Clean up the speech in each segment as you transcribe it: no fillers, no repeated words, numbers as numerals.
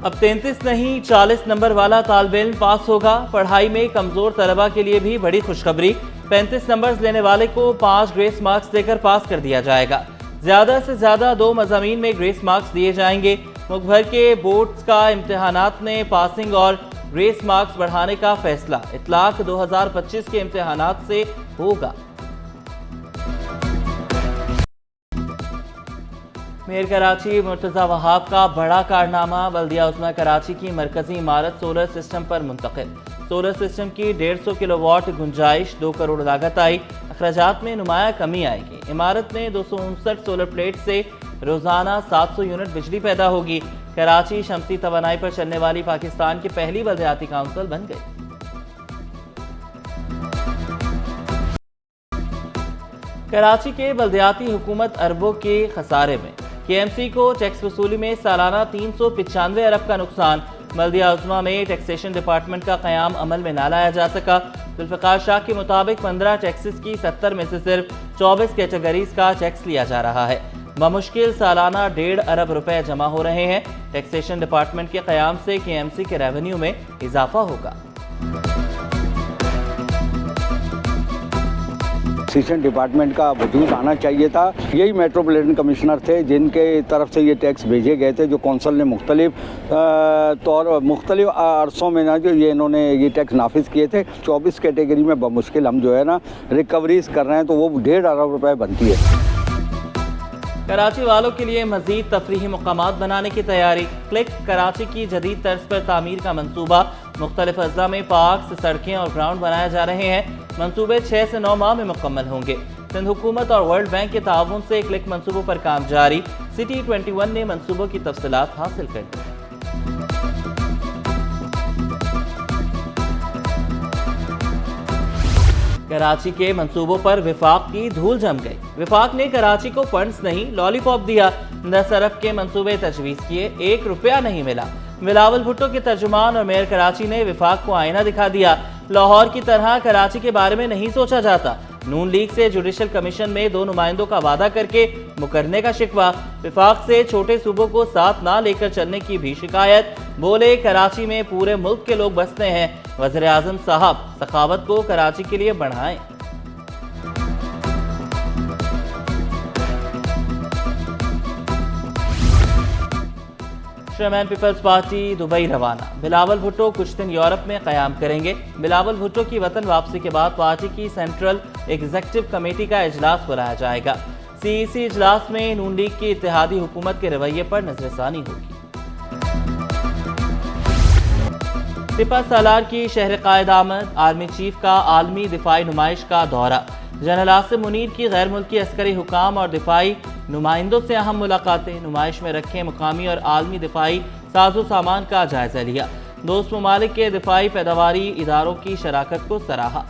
اب 33 نہیں 40 نمبر والا طالب علم پاس ہوگا۔ پڑھائی میں کمزور طلبہ کے لیے بھی بڑی خوشخبری، 35 نمبرز لینے والے کو 5 گریس مارکس دے کر پاس کر دیا جائے گا۔ زیادہ سے زیادہ 2 مضامین میں گریس مارکس دیے جائیں گے۔ ملک بھر کے بورڈز کا امتحانات میں پاسنگ اور گریس مارکس بڑھانے کا فیصلہ اطلاق 2025 کے امتحانات سے ہوگا۔ میئر کراچی مرتضی وہاب کا بڑا کارنامہ، بلدیہ عظمیٰ کراچی کی مرکزی عمارت سولر سسٹم پر منتقل۔ سولر سسٹم کی 150 کلو واٹ گنجائش، 2 کروڑ لاگت آئی، اخراجات میں نمایاں کمی آئے گی۔ عمارت میں 259 سولر پلیٹ سے روزانہ 700 یونٹ بجلی پیدا ہوگی۔ کراچی شمسی توانائی پر چلنے والی پاکستان کی پہلی بلدیاتی کونسل بن گئی۔ کراچی کے بلدیاتی حکومت اربوں کے خسارے میں، کے ایم سی کو ٹیکس وصولی میں سالانہ 395 ارب کا نقصان۔ بلدیہ عظمیٰ میں ٹیکسیشن ڈپارٹمنٹ کا قیام عمل میں نہ لایا جا سکا۔ ذوالفقار شاہ کے مطابق 15 ٹیکسز کی 70 میں سے صرف 24 کیٹیگریز کا ٹیکس لیا جا رہا ہے۔ بمشکل سالانہ 1.5 ارب روپے جمع ہو رہے ہیں۔ ٹیکسیشن ڈپارٹمنٹ کے قیام سے کے ایم سی کے ریونیو میں اضافہ ہوگا۔ ٹیکسیشن ڈپارٹمنٹ کا وجود آنا چاہیے تھا۔ یہی میٹروپولیٹن کمشنر تھے جن کے طرف سے یہ ٹیکس بھیجے گئے تھے، جو کونسل نے مختلف عرصوں میں نا جو انہوں نے یہ ٹیکس نافذ کیے تھے۔ 24 کیٹیگری میں بمشکل ہم جو ہے نا ریکوریز کر رہے ہیں، تو وہ 1.5 ارب روپے بنتی ہے۔ کراچی والوں کے لیے مزید تفریحی مقامات بنانے کی تیاری، کلک کراچی کی جدید طرز پر تعمیر کا منصوبہ، مختلف اضلاع میں پارکس، سڑکیں اور گراؤنڈ بنائے جا رہے ہیں۔ منصوبے 6 سے 9 ماہ میں مکمل ہوں گے۔ سندھ حکومت اور ورلڈ بینک کے تعاون سے کلک منصوبوں پر کام جاری، سٹی 21 نے منصوبوں کی تفصیلات حاصل کر لی۔ کراچی کے منصوبوں پر وفاق کی دھول جم گئی۔ وفاق نے کراچی کو فنڈز نہیں لالی پاپ دیا، 10 ارب کے منصوبے تجویز کیے، 1 روپیہ نہیں ملا۔ بلاول بھٹو کے ترجمان اور میئر کراچی نے وفاق کو آئینہ دکھا دیا۔ لاہور کی طرح کراچی کے بارے میں نہیں سوچا جاتا۔ نون لیگ سے جوڈیشل کمیشن میں 2 نمائندوں کا وعدہ کر کے مکرنے کا شکوہ، وفاق سے چھوٹے صوبوں کو ساتھ نہ لے کر چلنے کی بھی شکایت۔ بولے کراچی میں پورے ملک کے لوگ بستے ہیں، وزیر اعظم صاحب سخاوت کو کراچی کے لیے بڑھائیں۔ چیئرمین پیپلز پارٹی دبئی روانہ، بلاول بھٹو کچھ دن یورپ میں قیام کریں گے۔ بلاول بھٹو کی وطن واپسی کے بعد پارٹی کی سینٹرل ایگزیکٹو کمیٹی کا اجلاس بلایا جائے گا۔ سی ای سی اجلاس میں نون لیگ کی اتحادی حکومت کے رویے پر نظر ثانی ہوگی۔ سپہ سالار کی شہر قائد آمد، آرمی چیف کا عالمی دفاعی نمائش کا دورہ، جنرل عاصم منیر کی غیر ملکی عسکری حکام اور دفاعی نمائندوں سے اہم ملاقاتیں، نمائش میں رکھے مقامی اور عالمی دفاعی ساز و سامان کا جائزہ لیا، دوست ممالک کے دفاعی پیداواری اداروں کی شراکت کو سراہا۔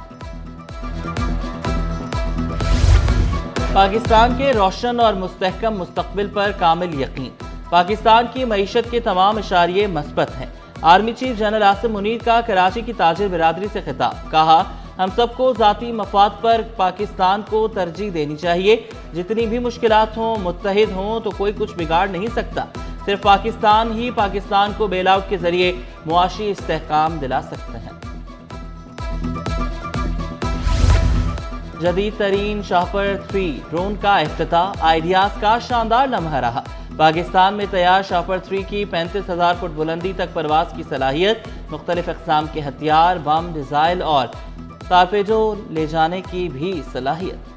پاکستان کے روشن اور مستحکم مستقبل پر کامل یقین، پاکستان کی معیشت کے تمام اشاریے مثبت ہیں۔ Army chief general Asim Munir کا کراچی کی تاجر برادری سے خطاب، کہا ہم سب کو ذاتی مفاد پر پاکستان کو ترجیح دینی چاہیے، جتنی بھی مشکلات ہوں متحد ہوں تو کوئی کچھ بگاڑ نہیں سکتا، صرف پاکستان ہی پاکستان کو بیل آؤٹ کے ذریعے معاشی استحکام دلا سکتے ہیں۔ جدید ترین شاہپر 3 ڈرون کا افتتاح آئیڈیاز کا شاندار لمحہ رہا۔ پاکستان میں تیار شاہپر 3 کی 35,000 فٹ بلندی تک پرواز کی صلاحیت، مختلف اقسام کے ہتھیار، بم، ڈیزائل اور ٹارپیڈو لے جانے کی بھی صلاحیت۔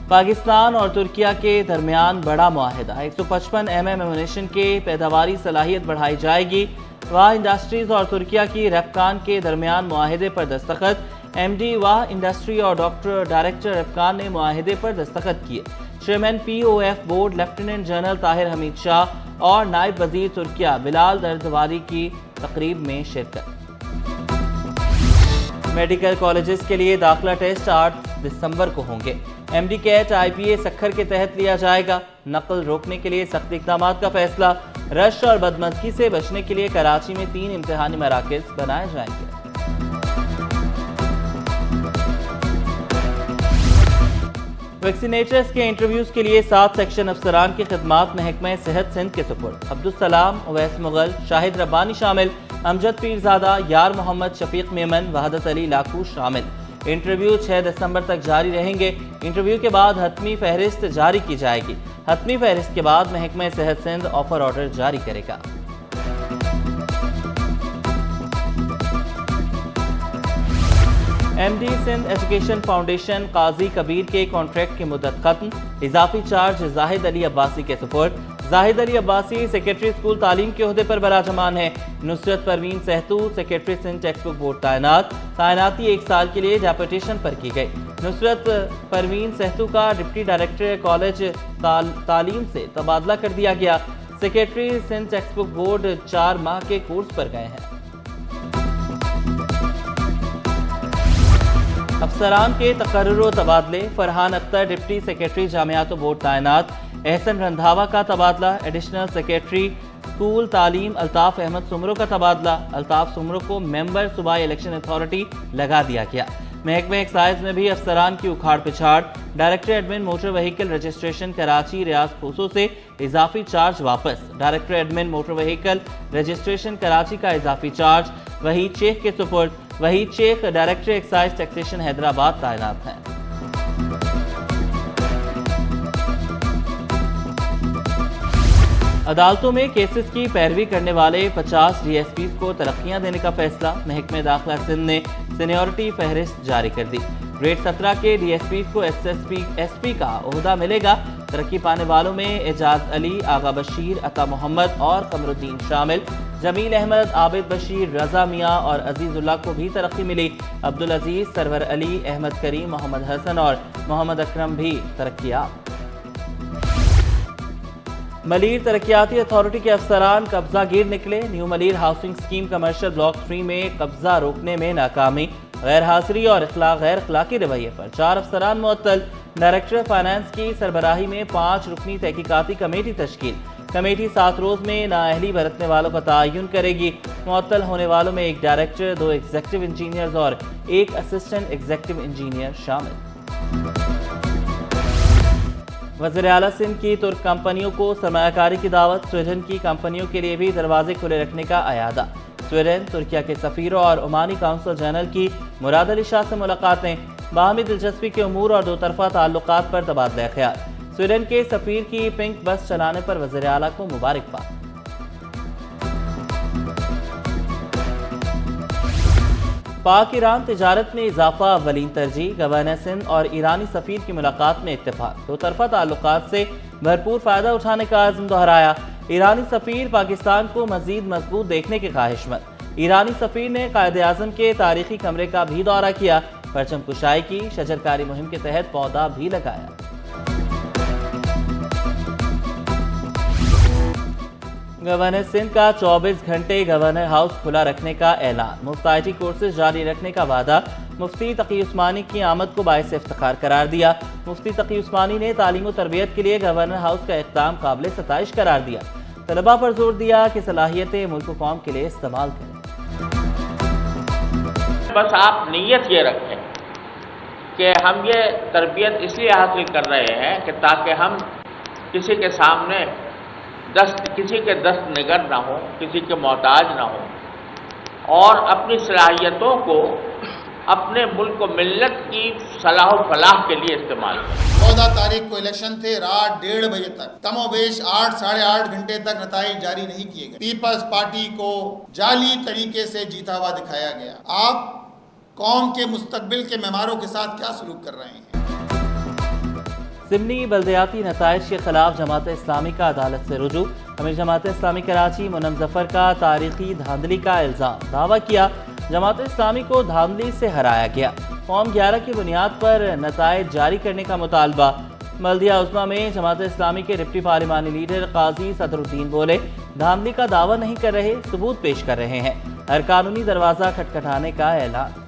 پاکستان اور ترکیہ کے درمیان بڑا معاہدہ، 155 mm ایمونیشن کے پیداواری صلاحیت بڑھائی جائے گی۔ واہ انڈسٹریز اور ترکیہ کی ریپکان کے درمیان معاہدے پر دستخط، ایم ڈی واہ انڈسٹری اور ڈائریکٹر ریپکان نے معاہدے پر دستخط کیے۔ Chairman P O F board lieutenant general Tahir Hamid Shah اور نائب وزیر ترکیہ بلال دردواری کی تقریب میں شرکت۔ میڈیکل کالجز کے لیے داخلہ ٹیسٹ 8 دسمبر کو ہوں گے۔ ایم ڈی کیٹ آئی پی اے سکھر کے تحت لیا جائے گا۔ نقل روکنے کے لیے سخت اقدامات کا فیصلہ، رش اور بدمزگی سے بچنے کے لیے کراچی میں 3 امتحانی مراکز بنائے جائیں گے۔ ویکسینیٹرز کے انٹرویوز کے لیے 7 سیکشن افسران کی خدمات محکمہ صحت سندھ کے سپرد۔ عبدالسلام، اویس مغل، شاہد ربانی شامل، امجد پیرزادہ، یار محمد، شفیق میمن، وحدت علی لاکھو شامل۔ انٹرویو 6 دسمبر تک جاری رہیں گے۔ انٹرویو کے بعد حتمی فہرست جاری کی جائے گی۔ حتمی فہرست کے بعد محکمہ صحت سندھ آفر آرڈر جاری کرے گا۔ M D Sindh education foundation Qazi Kabir کے کانٹریکٹ کی مدت ختم، اضافی چارج زاہد علی عباسی کے سپرد۔ زاہد علی عباسی سیکرٹری اسکول تعلیم کے عہدے پر براجمان ہے۔ Nusrat Parveen Sahto secretary Sindh text book board تعیناتی 1 سال کے لیے ڈیپوٹیشن پر کی گئی۔ نصرت پروین سہتو کا ڈپٹی ڈائریکٹر کالج تعلیم سے تبادلہ کر دیا گیا۔ Secretary Sindh text book board 4 ماہ کے کورس پر گئے ہیں۔ افسران کے تقرر و تبادلے، فرحان اختر ڈپٹی سیکرٹری جامعات و بورڈ تعینات، احسن رندھاوا کا تبادلہ، ایڈیشنل سیکرٹری اسکول تعلیم الطاف احمد سمرو کا تبادلہ، الطاف سمرو کو ممبر صوبائی الیکشن اتھارٹی لگا دیا گیا۔ محکمہ ایکسائز میں بھی افسران کی اکھاڑ پچھاڑ، director admin motor vehicle registration Karachi Riaz Khoso سے اضافی چارج واپس، director admin motor vehicle registration Karachi کا اضافی چارج وحید شیخ کے سپرد۔ وحید شیخ ڈائریکٹر ایکسائز ٹیکسیشن حیدرآباد تعینات ہیں۔ عدالتوں میں کیسز کی پیروی کرنے والے 50 ڈی ایس پیز کو ترقیاں دینے کا فیصلہ، محکمہ داخلہ سندھ نے سینیورٹی فہرست جاری کر دی۔ گریڈ 17 کے ڈی ایس پیز کو ایس پی کا عہدہ ملے گا۔ ترقی پانے والوں میں اعجاز علی، آغا بشیر، عطا محمد اور قمر الدین شامل۔ جمیل احمد، عابد بشیر، رضا میاں اور عزیز اللہ کو بھی ترقی ملی۔ عبدالعزیز، سرور علی، احمد کریم، محمد حسن اور محمد اکرم بھی ترقیات۔ ملیر ترقیاتی اتھارٹی کے افسران قبضہ گیر نکلے، new Malir housing scheme commercial block 3 میں قبضہ روکنے میں ناکامی، غیر حاضری اور غیر اخلاقی رویے پر 4 افسران معطل۔ ڈائریکٹر فائنانس کی سربراہی میں 5 رکنی تحقیقاتی کمیٹی تشکیل، کمیٹی 7 روز میں نااہلی برتنے والوں کا تعین کرے گی۔ معطل ہونے والوں میں 1 ڈائریکٹر، 2 ایگزیکٹو انجینئرز اور 1 اسسٹنٹ ایگزیکٹو انجینئر شامل۔ وزیر اعلیٰ سندھ کی ترک کمپنیوں کو سرمایہ کاری کی دعوت، سویڈن کی کمپنیوں کے لیے بھی دروازے کھلے رکھنے کا اعادہ۔ سویڈن، ترکیہ کے سفیروں اور عمانی کونسل جنرل کی مراد علی شاہ سے ملاقاتیں، باہمی دلچسپی کے امور اور 2 طرفہ تعلقات پر تبادلہ خیال۔ سویڈن کے سفیر کی پنک بس چلانے پر وزیر اعلیٰ کو مبارکباد۔ پاک ایران تجارت میں اضافہ اولین ترجیح، گورنر سندھ اور ایرانی سفیر کی ملاقات میں اتفاق، 2 طرفہ تعلقات سے بھرپور فائدہ اٹھانے کا عزم دہرایا۔ ایرانی سفیر پاکستان کو مزید مضبوط دیکھنے کی خواہشمند۔ ایرانی سفیر نے قائد اعظم کے تاریخی کمرے کا بھی دورہ کیا، پرچم کشائی کی، شجرکاری مہم کے تحت پودا بھی لگایا۔ گورنر سندھ کا 24 گھنٹے گورنر ہاؤس کھلا رکھنے کا اعلان، مفت آئی ٹی کورسز جاری رکھنے کا وعدہ۔ مفتی تقی عثمانی کی آمد کو باعث افتخار قرار دیا۔ مفتی تقی عثمانی نے تعلیم و تربیت کے لیے گورنر ہاؤس کا اقدام قابل ستائش قرار دیا۔ طلباء پر زور دیا کہ صلاحیتیں ملک و قوم کے لیے استعمال کریں۔ بس آپ نیت یہ رکھیں کہ ہم یہ تربیت اس لیے حاصل کر رہے ہیں کہ تاکہ ہم کسی کے سامنے کسی کے دست نگر نہ ہو، کسی کے محتاج نہ ہو، اور اپنی صلاحیتوں کو اپنے ملک و ملت کی صلاح و فلاح کے لیے استعمال کریں۔ 14 تاریخ کو الیکشن تھے، رات 1:30 بجے تک کم و بیش 8 ساڑھے 8 گھنٹے تک نتائج جاری نہیں کیے گئے۔ پیپلز پارٹی کو جعلی طریقے سے جیتا ہوا دکھایا گیا۔ آپ قوم کے مستقبل کے معماروں کے ساتھ کیا سلوک کر رہے ہیں؟ ضمنی بلدیاتی نتائج کے خلاف جماعت اسلامی کا عدالت سے رجوع، امیر جماعت اسلامی کراچی منم ظفر کا تاریخی دھاندلی کا الزام، دعویٰ کیا جماعت اسلامی کو دھاندلی سے ہرایا گیا۔ فارم 11 کی بنیاد پر نتائج جاری کرنے کا مطالبہ۔ بلدیہ عظمیٰ میں جماعت اسلامی کے ڈپٹی پارلیمانی لیڈر قاضی صدر الدین بولے، دھاندلی کا دعویٰ نہیں کر رہے، ثبوت پیش کر رہے ہیں۔ ہر قانونی دروازہ کھٹکھٹانے کا اعلان۔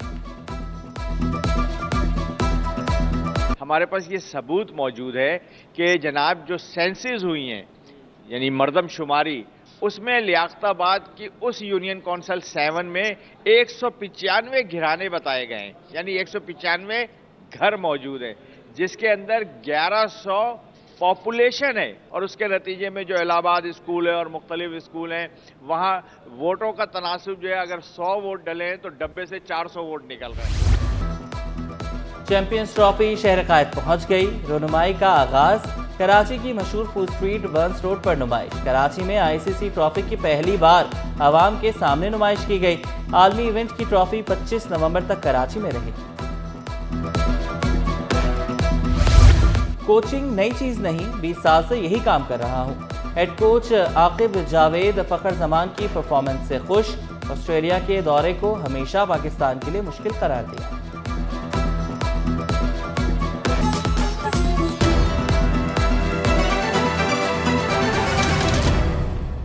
ہمارے پاس یہ ثبوت موجود ہے کہ جناب جو سینسز ہوئی ہیں یعنی مردم شماری، اس میں لیاقت آباد کی اس یونین کونسل 7 میں 195 گھرانے بتائے گئے ہیں، یعنی 195 گھر موجود ہیں جس کے اندر 1100 پاپولیشن ہے، اور اس کے نتیجے میں جو الہ آباد اسکول ہے اور مختلف اسکول ہیں وہاں ووٹوں کا تناسب جو ہے اگر 100 ووٹ ڈلے ہیں تو ڈبے سے 400 ووٹ نکل رہے ہیں۔ چیمپئنز ٹرافی شہر قائد پہنچ گئی، رونمائی کا آغاز، کراچی کی مشہور فوڈ اسٹریٹ برنس روڈ پر نمائش۔ کراچی میں آئی سی سی ٹرافی کی پہلی بار عوام کے سامنے نمائش کی گئی۔ عالمی ایونٹ کی ٹرافی 25 نومبر تک کراچی میں رہے گی۔ کوچنگ نئی چیز نہیں، 20 سال سے یہی کام کر رہا ہوں۔ ہیڈ کوچ عاقب جاوید فخر زمان کی پرفارمنس سے خوش، آسٹریلیا کے دورے کو ہمیشہ پاکستان کے لیے مشکل قرار دیا۔